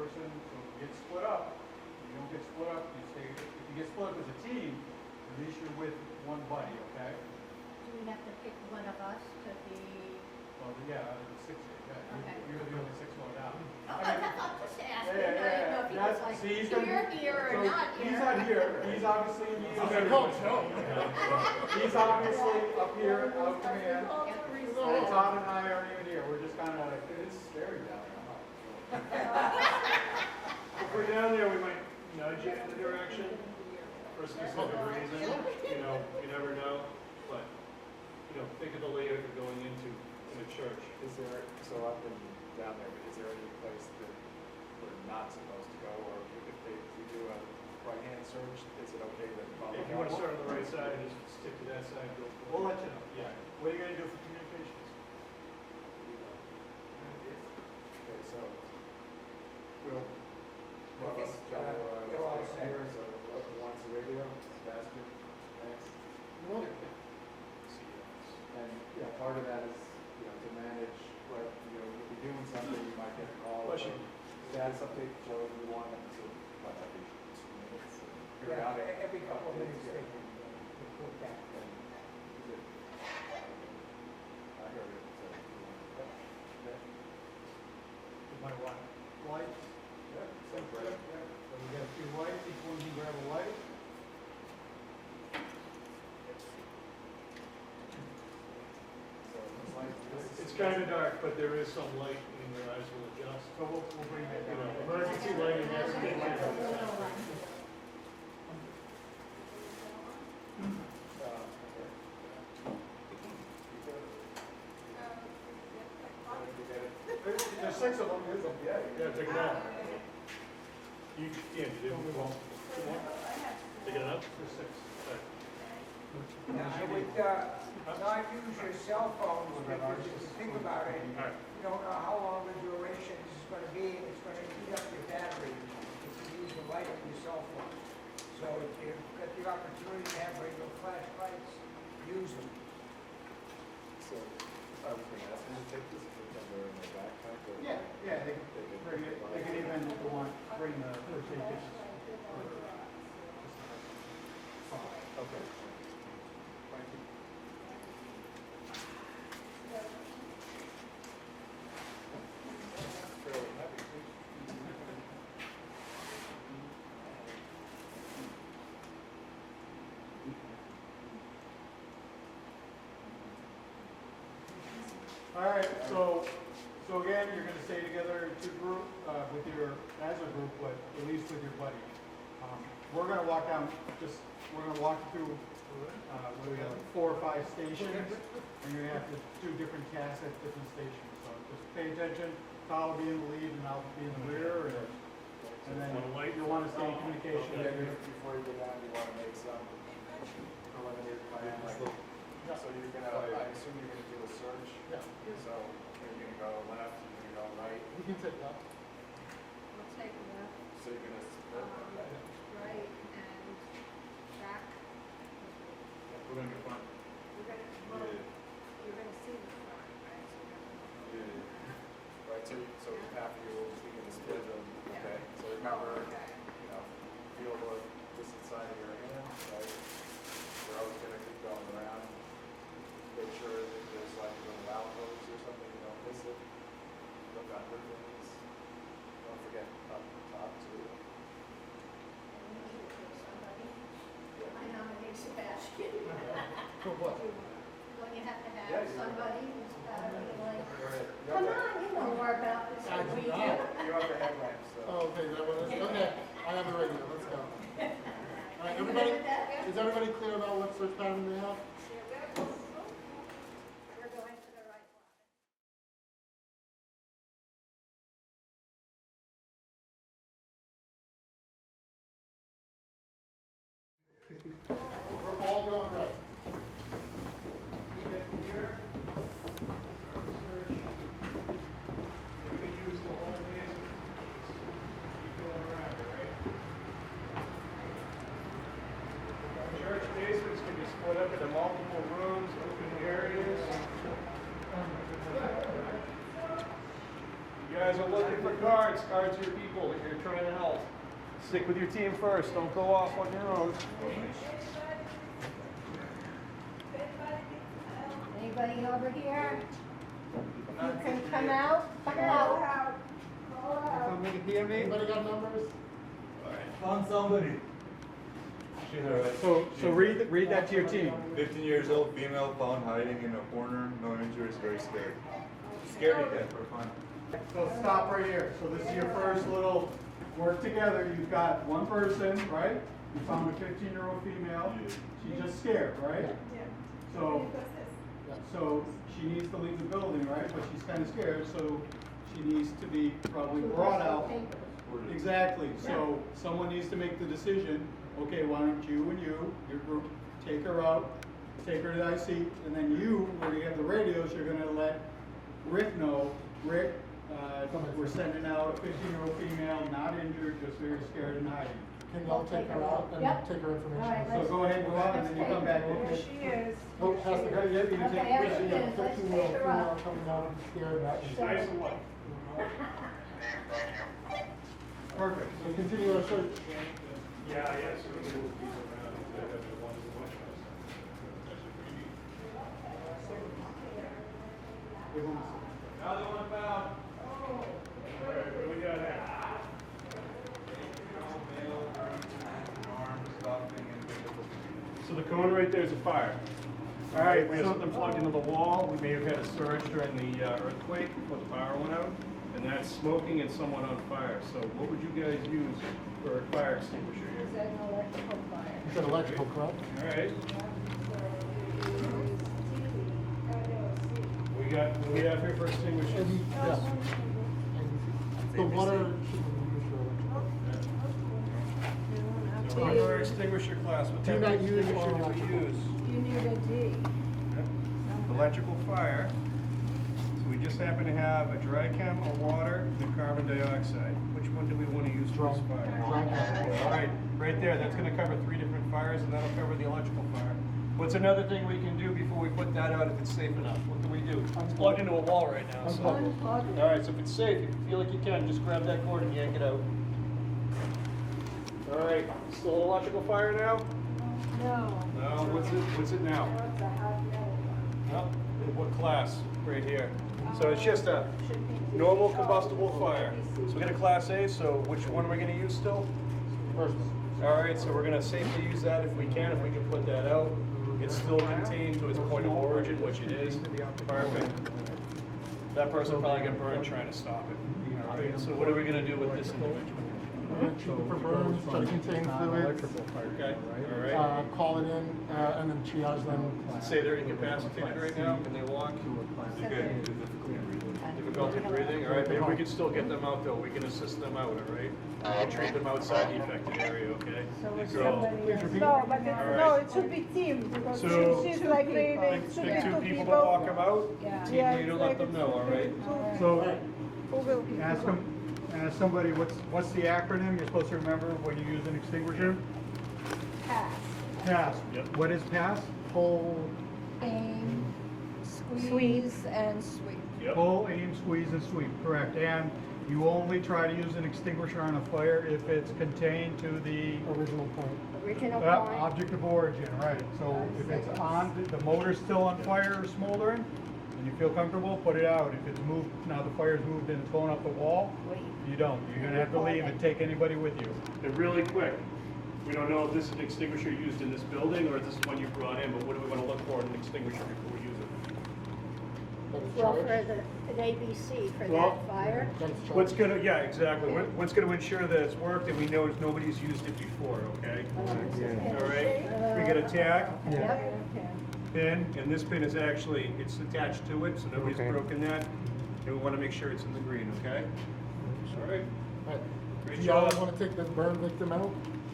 person, so if you get split up, you don't get split up, you stay, if you get split up as a team, at least you're with one buddy, okay? Do we have to pick one of us to be? Well, yeah, six, yeah, Okay. you're the only six going down. Oh, I'm just asking, I Yeah, didn't know if he was That's, like, see, he's here, gonna, here, or so not here. he's not here, he's obviously, he's obviously up here, out command. And Todd and I aren't even here, we're just kind of like, it's scary down there. If we're down there, we might nudge you in the direction for a specific reason, you know, you never know, but, you know, think of the layout you're going into in a church. Is there, so I've been down there, but is there any place that we're not supposed to go, or if we do a right-hand search, is it okay to follow? If you want to start on the right side, just stick to that side, go for it. We'll let you know, yeah. What are you gonna do for communications? Okay, so, we'll, I think, they're all set. here is once a radio, Sebastian, thanks. And, yeah, part of that is, you know, to manage, what, you know, you'll be doing something, you might get a call. Bless you. Status update, Joe, you want them to, what, every 2 minutes? Yeah, periodic every couple of minutes updates, they yeah. can report back. And is it- I heard it, so, yeah. You might want lights. Yeah, same for it. So we got a few lights, each one can grab a light. So it's like, this It's is. kind of dark, but there is some light and your eyes will adjust. So we'll bring that You know, down. emergency lighting has to be light on the Little side. one. There's 6 of them, here's them. Yeah. Yeah, take it out. You, yeah, you didn't want, take it out? There's 6. Now, I would not use your cell phones, because if you think about it, you don't know how long the duration this is going to be, and it's going to eat up your battery if you use the light of your cell phone. So if you've got the opportunity to have regular flashlights, use them. So, I was gonna ask, can you take this if they're in their backpack? or- Yeah, they can bring it, they can even, if they want, bring the first aid kits. Okay. Thank you. Fairly heavy. All right, so again, you're gonna stay together in with your, as a group, but at least with your buddy. We're gonna walk down, we're gonna walk through, what do we got, like 4 or 5 stations, and you're gonna have to do different tasks at different stations. So just pay attention, Kyle will be in the lead and I'll be in the rear, and then you'll wanna stay in communication. And then before you go down, you want to make some preliminary plan, like, so you're gonna, I assume you're gonna do a search? Yeah. So you're gonna go left, you're gonna go right, You can take that. We'll take a left, so you're gonna split, okay? right, and back. Put on your front. You're gonna, well, you're gonna see the front, right? So you're gonna- Right, so half of you will be gonna split them, Yeah. okay? So remember, Okay. you know, feel this inside of your hand, right? We're always gonna keep going around. Make sure that there's like little valve hose or something, you don't miss it. Look under things. guards are your people that you're trying to help. Stick with your team first, don't go off on your own. Anybody over here? You can come out, come out. Anybody got numbers? Found somebody. She's alright. So read that to your team. 15 years old, female, found hiding in a corner, no injuries, very scared. Scared to death for fun. So stop right here. So this is your first little work together. You've got one person, right? You found a 15-year-old female. She's just scared, right? So she needs to leave the building, right? But she's kind of scared, so she needs to be probably brought out. Exactly. So someone needs to make the decision. Okay, why don't you and your group, take her out, take her to the IC, and then you, where you have the radios, you're going to let Rick know. Rick, we're sending out a 15-year-old female, not injured, just very scared and hiding. Can y'all take her out and Yep. take her information? All right, So go ahead, go out, and then you come back. There she is. Oh, has to go, yeah, you can take, Okay, there she yeah, is. Let's 15-year-old take her female out. coming out scared, not She's nice and white. Perfect. So continue our search. Yeah, so we can move people around. Instead of having one to watch us. Now the one found. Alright, what do we got here? So the cone right there is a fire. All right, we have something plugged into the wall. We may have had a surge during the earthquake when the power went out, and that's smoking and somewhat on fire. So what would you guys use for a fire extinguisher Is here? that an electrical fire? You said electrical, correct? All right, what do we have here for extinguishers? Yes. The water should be used for electrical. So under our extinguisher class, what Do type not of use extinguisher do we electrical. use? You need a D. Electrical fire. So we just happen to have a dry chem, a water, and carbon dioxide. Which one do we want to use for this fire? Dry chem. All right, right there, that's gonna cover 3 different fires, and that'll cover the electrical fire. What's another thing we can do before we put that out if it's safe enough? What can we do? It's plugged into a wall right now, so. Unplug it. All right, so if it's safe, if you feel like you can, just grab that cord and yank it out. All right, still electrical fire now? No. No, what's it now? That's a hot metal one. No, what class? Right here. So it's just a Should be D. normal combustible fire. So we got a class A, so which one are we gonna use still? First one. All right, so we're gonna safely use that if we can put that out. It's still contained to its point of origin, which it is. Perfect. That person probably got burned trying to stop it. All right, so what are we gonna do with this individual? Check for burns, check contain fluids, Okay, all right. call it in, and then triage them. Say they're incapacitated right now, can they walk? Good. Difficulty breathing, all right, maybe we can still get them out though, we can assist them out, all right? We'll treat them outside the affected area, okay? So it's Girl. somebody else. No, but it, All right. no, it should be team because So- she's like really, Pick it should pick be 2 two people people. to walk them out, Yeah. team Yeah, leader it's let like them know, all right? So Who will? ask somebody, what's the acronym you're supposed to remember when you use an extinguisher? Pass. PASS. Yep. What is PASS? Pull, Aim, squeeze, and sweep. Yep. Pull, aim, squeeze, and sweep, correct. And you only try to use an extinguisher on a fire if it's contained to the original point. Original point. object of origin, right. So if it's on, the motor's still on fire or smoldering, and you feel comfortable, put it out. If it's moved, now the fire's moved and it's going up the wall, Wait. you don't. You're gonna have to leave and take anybody with you. And really quick, we don't know if this is an extinguisher used in this building or if this is one you brought in, but what do we want to look for in an extinguisher before we use it? Well, for an ABC for Well- that fire. What's gonna, yeah, exactly. What's gonna ensure that it's worked and we know nobody's used it before, okay? All right, we get a tag, Yep. pin, and this pin is actually, it's attached to it, so nobody's broken that. And we want to make sure it's in the green, okay? All right, Right. great Do y'all job. want to take the burn victim out?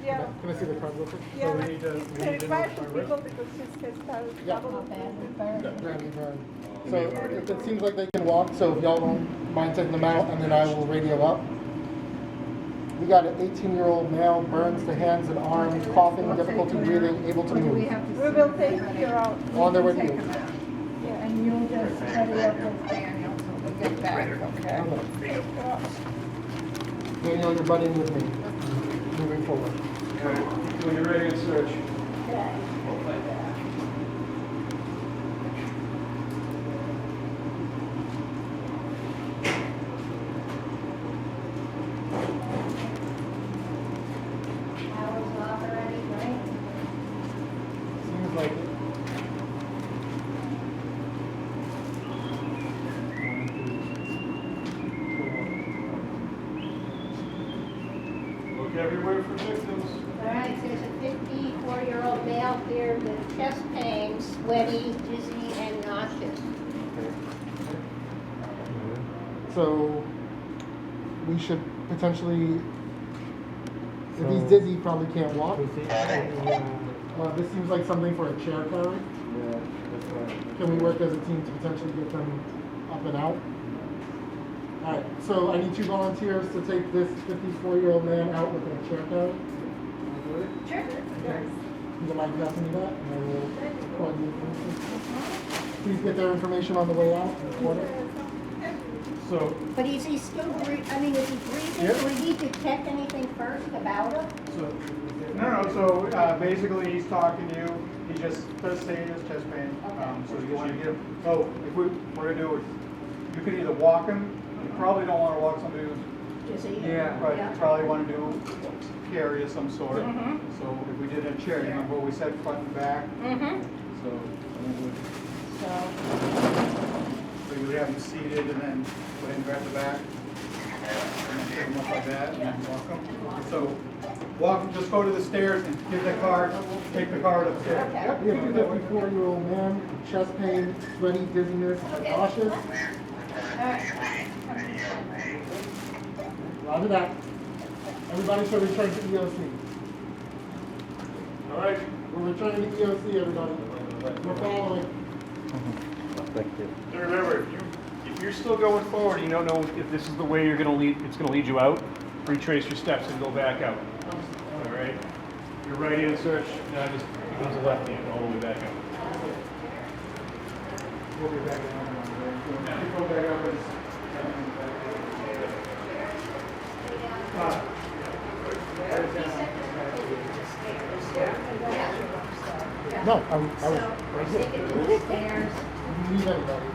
Yeah, Can I see the card real quick? yeah. we need to- It's we need to required notify to Rick. people because she's has started Yeah. trouble. Not bad, but burn. Randy burn. So if it seems like they can walk, so if y'all don't mind taking them out, and then I will radio up. We got an 18-year-old male, burns to hands and arms, coughing, difficulty breathing, able to Or do we move. have to? We will take her out. On their way to Take you. them out. Yeah. And you'll just set it up with Daniel till we get back, okay? Okay. Take her out. Daniel, you're budding with me, moving forward. All right, when you're ready to search. Hours off already, right? Seems like it. Look everywhere for victims. All right, there's a 54-year-old male here with chest pain, sweaty, dizzy, and nauseous. So we should potentially, if he's dizzy, he probably can't walk. This seems like something for a chair carry. Yeah, that's right. Can we work as a team to potentially get them up and out? All right, so I need 2 volunteers to take this 54-year-old man out with a chair carry. Sure. You don't mind passing me that? And I will record the information. Please get their information on the way out and record it. So, But is he still breathing? I mean, is he breathing? Yep. Would he detect anything first about him? so basically he's talking to you, he just does say he has chest pain, so you want to get him, so if we're gonna do it, you could either walk him, you probably don't want to walk somebody who's, Is he? right, you probably want to do carry of some sort. Mhm. So if we did a chair, you remember what we said front and back, Mm-hmm. so, So, so you would have him seated and then put him right at the back. And then pick him up like that and then walk him. So walk, just go to the stairs and give the card, take the card upstairs. Okay. Yep, We have a 54-year-old man, chest pain, sweaty, dizziness, and nauseous. all right. Roger that. Everybody should return to EOC. All right. We're returning to EOC, everybody. We're following. So remember, if you're still going forward, you don't know if this is the way you're gonna lead, it's gonna lead you out, retrace your steps and go back out. All right? Your right hand search, now just becomes a left hand, all the way back out. We'll be back in. Go back up and. No, I was So, right take here. it to the stairs, Leave anybody.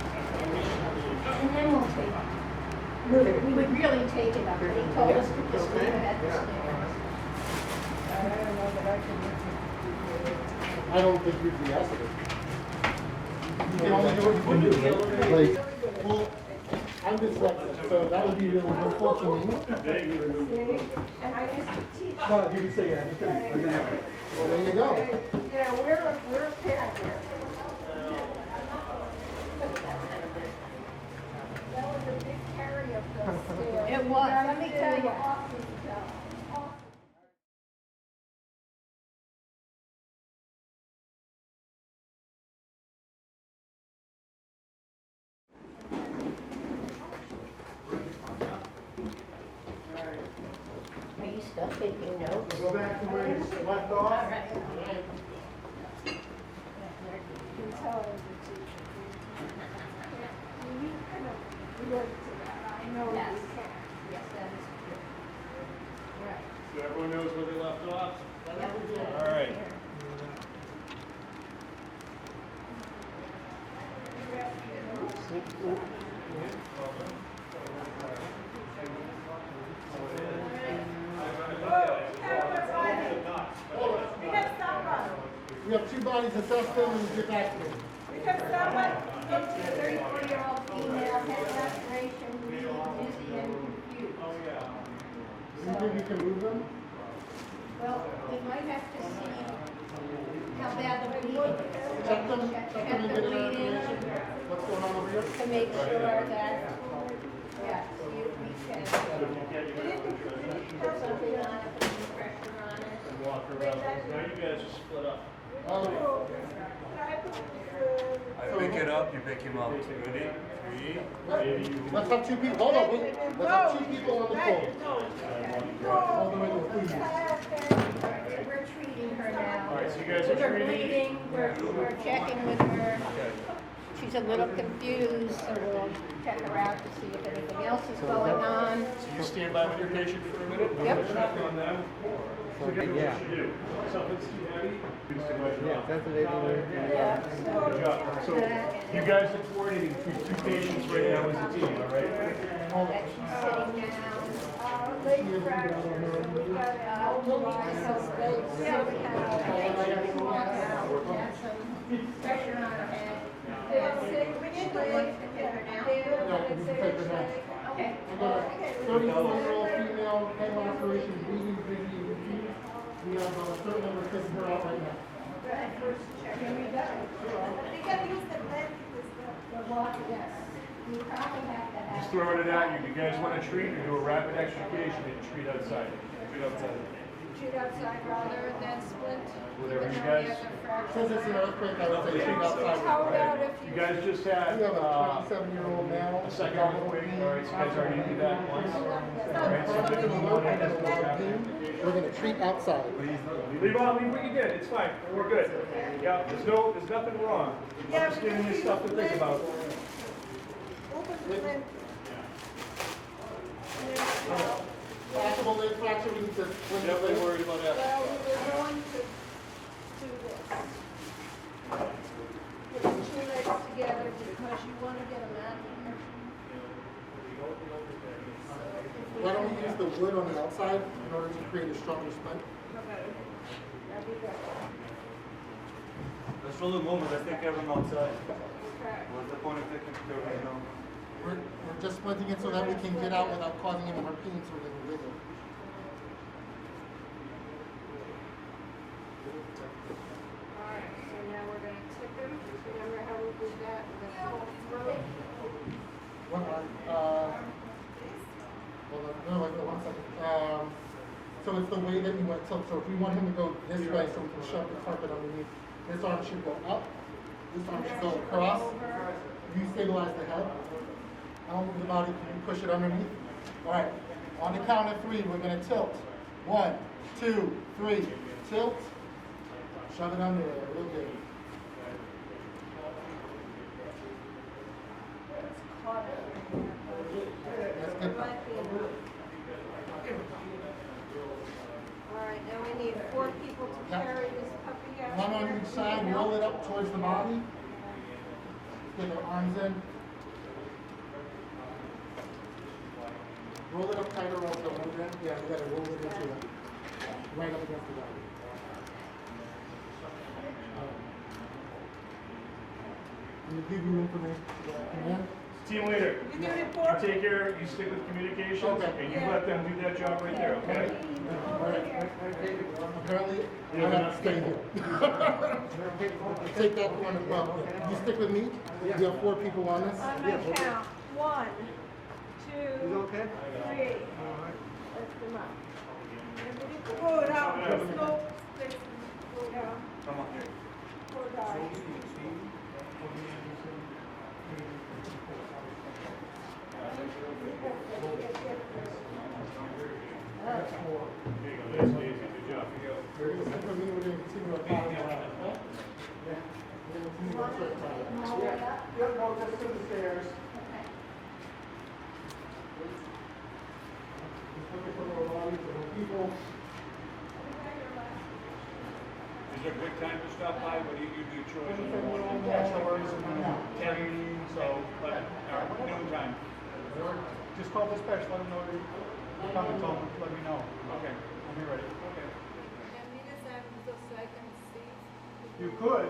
and then we'll take it. We would really take it up, but he told us to just leave it at the stairs. I don't think you'd be asked it. You can only do what you can do. Like, well, I'm dyslexic, so that would be really helpful to me. Well, you can say, yeah, you can, we're gonna have it. Well, there you go. Yeah, we're a pair here. That was a big carry up the stairs. It was, let me tell you. Are you still taking notes? Go back to where you left All off. right. You can tell as a teacher. We kind of relate to that. I know Yes. you can. Yes, that is true. Right. So everyone knows where they left off? Yep. All right. We have 2 bodies, assess them and get back to them. Because someone, 34-year-old female, has laceration, dizzy and confused. Do you think we can move them? Well, we might have to see how bad the bleeding is. Check them and Check get the their bleeding information. What's going on over here? to make sure that, yeah, see if we can put something on it, put some pressure on it. And walk around. Now you guys are split up. I pick it up, you pick him up. Ready? 3. Let's have 2 people, hold on, wait. Let's have 2 people on the phone. All the way to please. So we're treating her now. All right, so you guys With are her treating. bleeding, we're checking with her. she's a little confused, so we'll check her out to see if anything else is going on. So you stand by with your patient for a minute? Yep. Check on them. So here's what you should do. Something's too heavy, use the right drop. Good job. So you guys are coordinating between two patients right now as a team, all right? And she's sitting down. Leg fracture, so we got mobilize some legs. Yeah, we have a patient who walks out, has some pressure on her head. We need to look Take her down. No, you can take her now. Okay. I got a 34-year-old female, head operation, bleeding, busy, and confused. We have a third member taking her out right now. Here we go. We gotta use the leg, The walk, yes. You probably have to have. Just throwing it at you. You guys want to treat or do a rapid extrication and treat outside? Treat outside. shoot outside rather than splint. Whatever even you though guys- have a fracture. Since it's an earthquake, I would say shoot outside. How about if You guys just had, We have a 27-year-old male. a second earthquake, all right, so you guys already did that once. All right, so If this it's is an one earthquake, that's it's a what's lot of happening. pain, we're gonna treat outside. Leave what you did, it's fine, we're good. Yeah, there's nothing wrong. I'm just giving you stuff to think about. Open the lid. Possible leg fracture, we need to swing the Definitely leg. worried about that. Well, we were going to do this. Put the two legs together because you want to get them out of here. Why don't we use the wood on the outside in order to create a stronger splint? Okay. That'd be good. Let's roll the moment, let's take everyone outside. Okay. What's the point of taking everyone down? We're just splinting it so that we can get out without causing any more pain so we can wiggle. All right, so now we're gonna tip him. Remember how we did that? We're gonna pull through it. Hold on, no, wait, one second. So it's the way that you want tilt. So if we want him to go this way so we can shove the carpet underneath, this arm should go up, this arm should go across. You stabilize the head. I'll move the body, can you push it underneath? All right, on the count of three, we're gonna tilt. 1, 2, 3, tilt. Shove it under there, real good. It's caught it. That's good. Might be enough. All right, now we need 4 people to Yeah. carry this puppy out. One on here. each side, roll it up towards the body. Get the arms in. Roll it up tighter off the roll in. Yeah, you gotta roll it into it. Right up against the body. Can you leave room for me? Come in. Team leader, You do you report? take care, you stick with communications, Okay. and you let them do that job right there, okay? All right. Apparently, I have to stay here. Take that one as well. You stick with me? You have 4 people on this? On my count. 1, 2, 3. Lift them up. Pull it out. Let's go. Let's go down. Come on here. Poor guy. That's 4. There you go, that's easy, good job. We're gonna stick with me, we're gonna continue our bottom line, okay? Yeah. We're gonna continue our straight line. All the way up. Yep, no, just to the stairs. Okay. Just looking for little bodies of little people. Is there a good time to stop by, what do you do, Troy? Yeah, chores and training, so, but, Noon time. just call dispatch, let them know you're coming, tell them, let me know. Okay. I'll be ready. Okay. You could,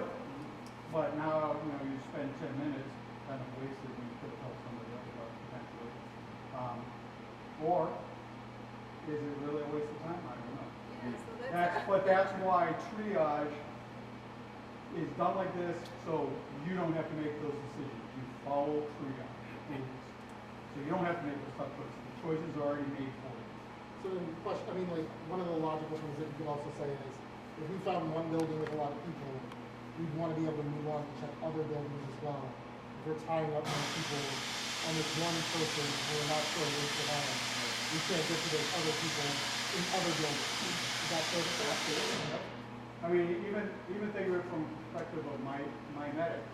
but now, you spend 10 minutes kind of wasted and you could help somebody else out potentially. Or is it really a waste of time? I don't know. That's why triage is done like this, so you don't have to make those decisions. You follow triage rules. So you don't have to make those tough choices. The choices are already made for you. So then, question, I mean, like, one of the logical things that you could also say is, if we found one building with a lot of people, we'd want to be able to move on to check other buildings as well. If we're tying up more people on this one person, who we're not sure where to have, we can't get to those other people in other buildings. Is that fair to say? I mean, even think of it from the perspective of my medics.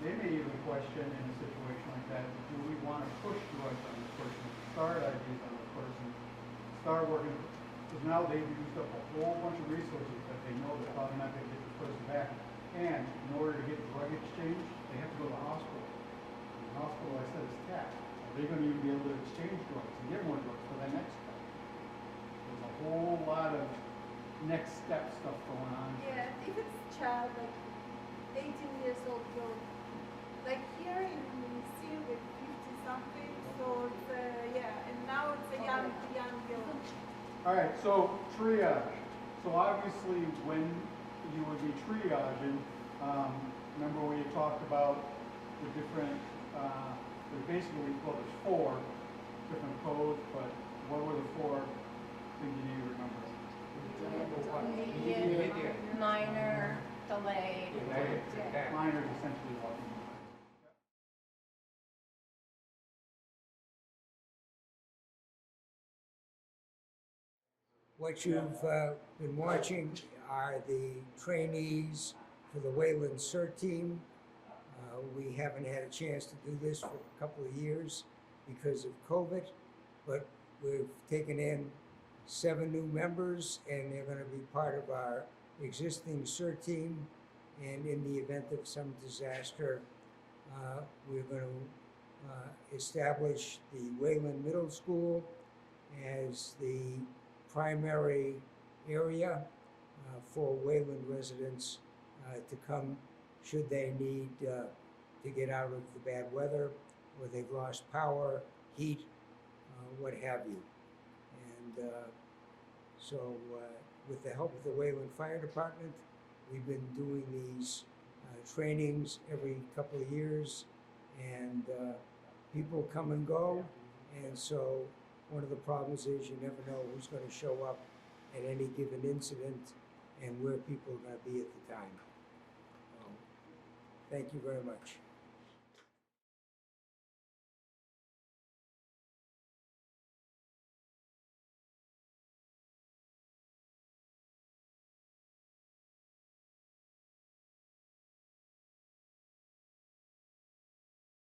they may even question in a situation like that, do we want to push drugs on this person, start ideas on this person, start working, because now they've used up a whole bunch of resources that they know they're probably not going to get this person back. And in order to get drug exchange, they have to go to the hospital. And the hospital, like I said, is taxed. Are they going to even be able to exchange drugs and get more drugs for that next step? There's a whole lot of next step stuff going on. Yeah, if it's a child, like 18 years old girl, like here in Silver, 50 something, so it's, yeah, and now it's a young girl. All right, so triage. So obviously, when you would be triaging, remember we had talked about the different, there's basically, well, there's 4 different codes, but what were the 4 things you need to remember? Immediate, minor, delayed. Minor is essentially walking. What you've been watching are the trainees for the Wayland CERT team. We haven't had a chance to do this for a couple of years because of COVID, but we've taken in 7 new members, and they're going to be part of our existing CERT team. And in the event of some disaster, we're going to establish the Wayland Middle School as the primary area for Wayland residents to come should they need to get out of the bad weather, or they've lost power, heat, what have you. And so with the help of the Wayland Fire Department, we've been doing these trainings every couple of years, and people come and go, and so one of the problems is you never know who's going to show up at any given incident and where people are going to be at the time. Thank you very much.